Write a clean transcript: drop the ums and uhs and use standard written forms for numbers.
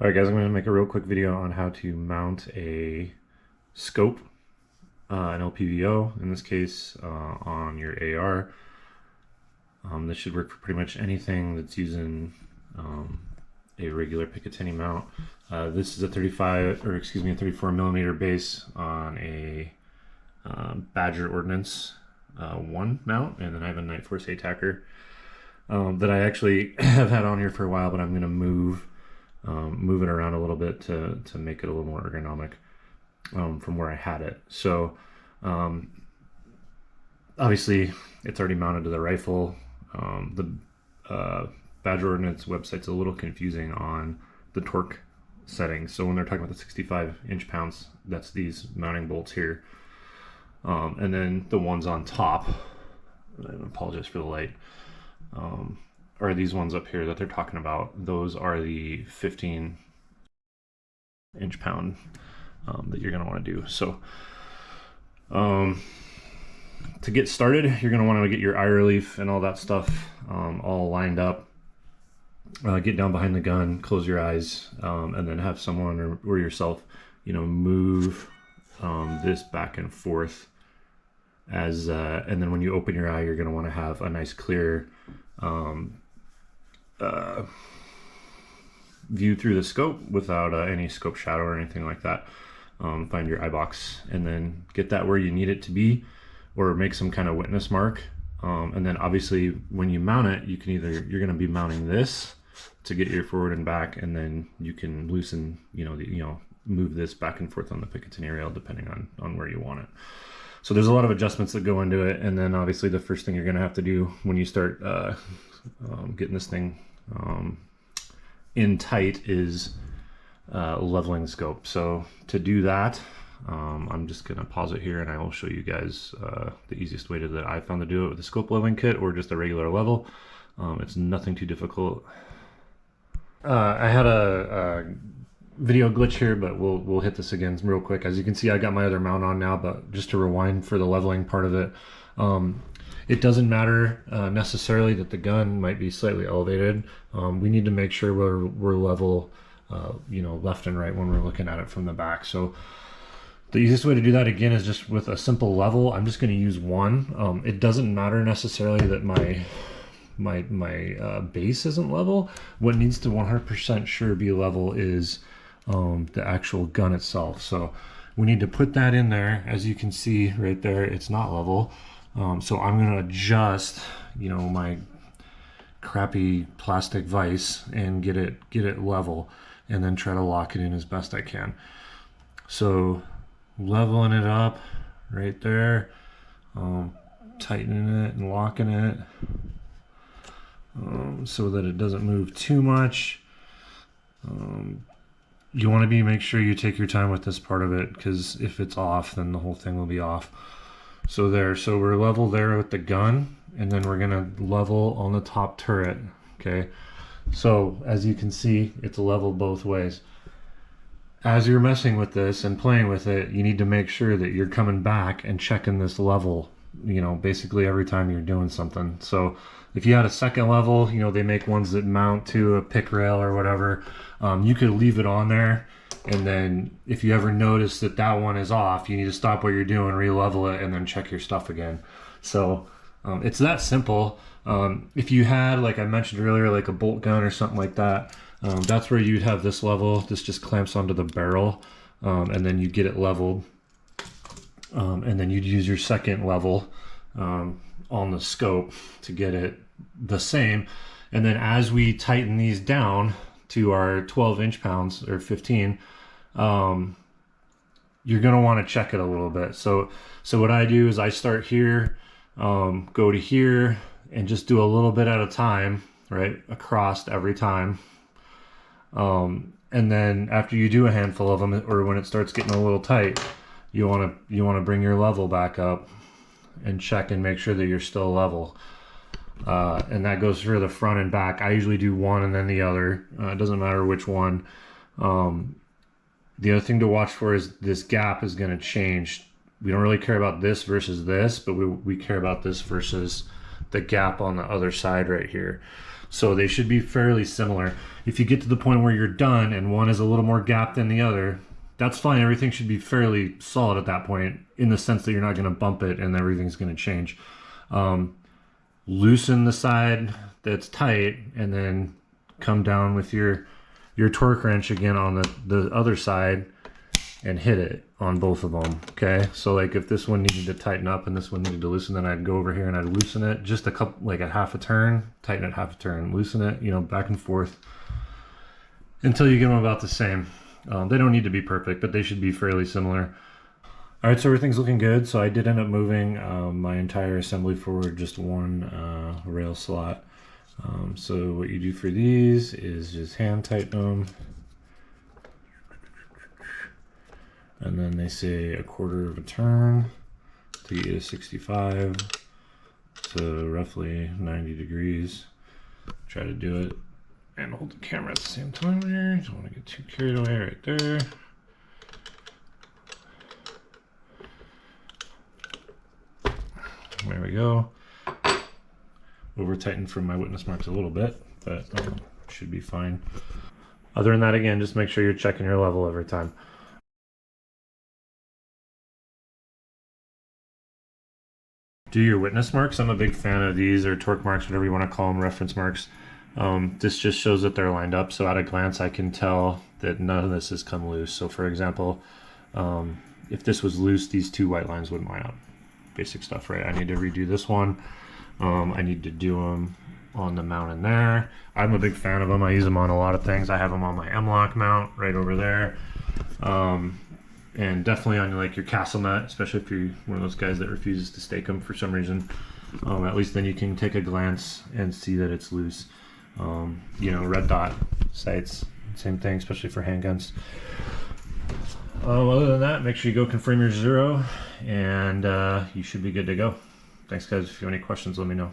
Alright guys, I'm going to make a real quick video on how to mount a scope, an LPVO, in this case, on your AR. This should work for pretty much anything that's using a regular Picatinny mount. This is a 34 millimeter base on a Badger Ordnance 1 mount, and then I have a Night Force Atacr that I actually have had on here for a while, but I'm going to move it around a little bit to make it a little more ergonomic from where I had it. So obviously it's already mounted to the rifle. The Badger Ordnance website's a little confusing on the torque settings. So when they're talking about the 65 inch-pounds, that's these mounting bolts here. And then the ones on top, I apologize for the light, are these ones up here that they're talking about. Those are the 15 inch-pound that you're going to want to do. So to get started, you're going to want to get your eye relief and all that stuff all lined up. Get down behind the gun, close your eyes, and then have someone or yourself, move this back and forth as and then when you open your eye, you're going to want to have a nice clear view through the scope without any scope shadow or anything like that. Find your eye box and then get that where you need it to be, or make some kind of witness mark. And then obviously when you mount it, you can you're going to be mounting this to get your forward and back, and then you can loosen, move this back and forth on the Picatinny rail depending on where you want it. So there's a lot of adjustments that go into it, and then obviously the first thing you're going to have to do when you start getting this thing in tight is leveling the scope. So to do that, I'm just going to pause it here and I will show you guys the easiest way that I found to do it with the scope leveling kit or just a regular level. It's nothing too difficult. I had a video glitch here, but we'll hit this again real quick. As you can see, I got my other mount on now, but just to rewind for the leveling part of it, it doesn't matter necessarily that the gun might be slightly elevated. We need to make sure we're level, left and right when we're looking at it from the back. So the easiest way to do that again is just with a simple level. I'm just going to use one. It doesn't matter necessarily that my base isn't level. What needs to 100% sure be level is the actual gun itself. So we need to put that in there. As you can see right there, it's not level. So I'm going to adjust, my crappy plastic vise and get it level, and then try to lock it in as best I can. So leveling it up right there, tightening it and locking it so that it doesn't move too much. You want to make sure you take your time with this part of it, because if it's off, then the whole thing will be off. So we're level there with the gun, and then we're gonna level on the top turret. Okay, so as you can see, it's level both ways. As you're messing with this and playing with it, you need to make sure that you're coming back and checking this level, basically every time you're doing something. So if you had a second level, they make ones that mount to a pick rail or whatever, you could leave it on there, and then if you ever notice that one is off, you need to stop what you're doing, re-level it, and then check your stuff again. So it's that simple. If you had, like I mentioned earlier, like a bolt gun or something like that, that's where you'd have this level. This just clamps onto the barrel, and then you get it leveled, and then you'd use your second level on the scope to get it the same. And then as we tighten these down to our 12 inch-pounds or 15, you're going to want to check it a little bit. So what I do is I start here, go to here, and just do a little bit at a time, right, across every time. And then after you do a handful of them, or when it starts getting a little tight, you want to bring your level back up and check and make sure that you're still level. And that goes for the front and back. I usually do one and then the other. It doesn't matter which one. The other thing to watch for is this gap is going to change. We don't really care about this versus this, but we care about this versus the gap on the other side right here. So they should be fairly similar. If you get to the point where you're done and one is a little more gap than the other, that's fine. Everything should be fairly solid at that point, in the sense that you're not going to bump it and everything's going to change. Loosen the side that's tight, and then come down with your torque wrench again on the other side and hit it on both of them. Okay, so like if this one needed to tighten up and this one needed to loosen, then I'd go over here and I'd loosen it just a couple, like a half a turn, tighten it half a turn, loosen it, you know, back and forth until you get them about the same. They don't need to be perfect, but they should be fairly similar. All right, so everything's looking good. So I did end up moving my entire assembly forward just one rail slot. So what you do for these is just hand tighten them. And then they say a quarter of a turn to get you to 65. So roughly 90 degrees. Try to do it and hold the camera at the same time here. Don't want to get too carried away right there. There we go. Over tightened from my witness marks a little bit, but should be fine. Other than that, again, just make sure you're checking your level every time. Do your witness marks. I'm a big fan of these, or torque marks, whatever you want to call them, reference marks. This just shows that they're lined up, so at a glance I can tell that none of this has come loose. So for example, if this was loose, these two white lines wouldn't line up. Basic stuff, right? I need to redo this one. I need to do them on the mount in there. I'm a big fan of them. I use them on a lot of things. I have them on my M-lock mount right over there. And definitely on like your castle nut, especially if you're one of those guys that refuses to stake them for some reason. At least then you can take a glance and see that it's loose. You know, red dot sights, same thing, especially for handguns. Other than that, make sure you go confirm your zero, and you should be good to go. Thanks guys. If you have any questions, let me know.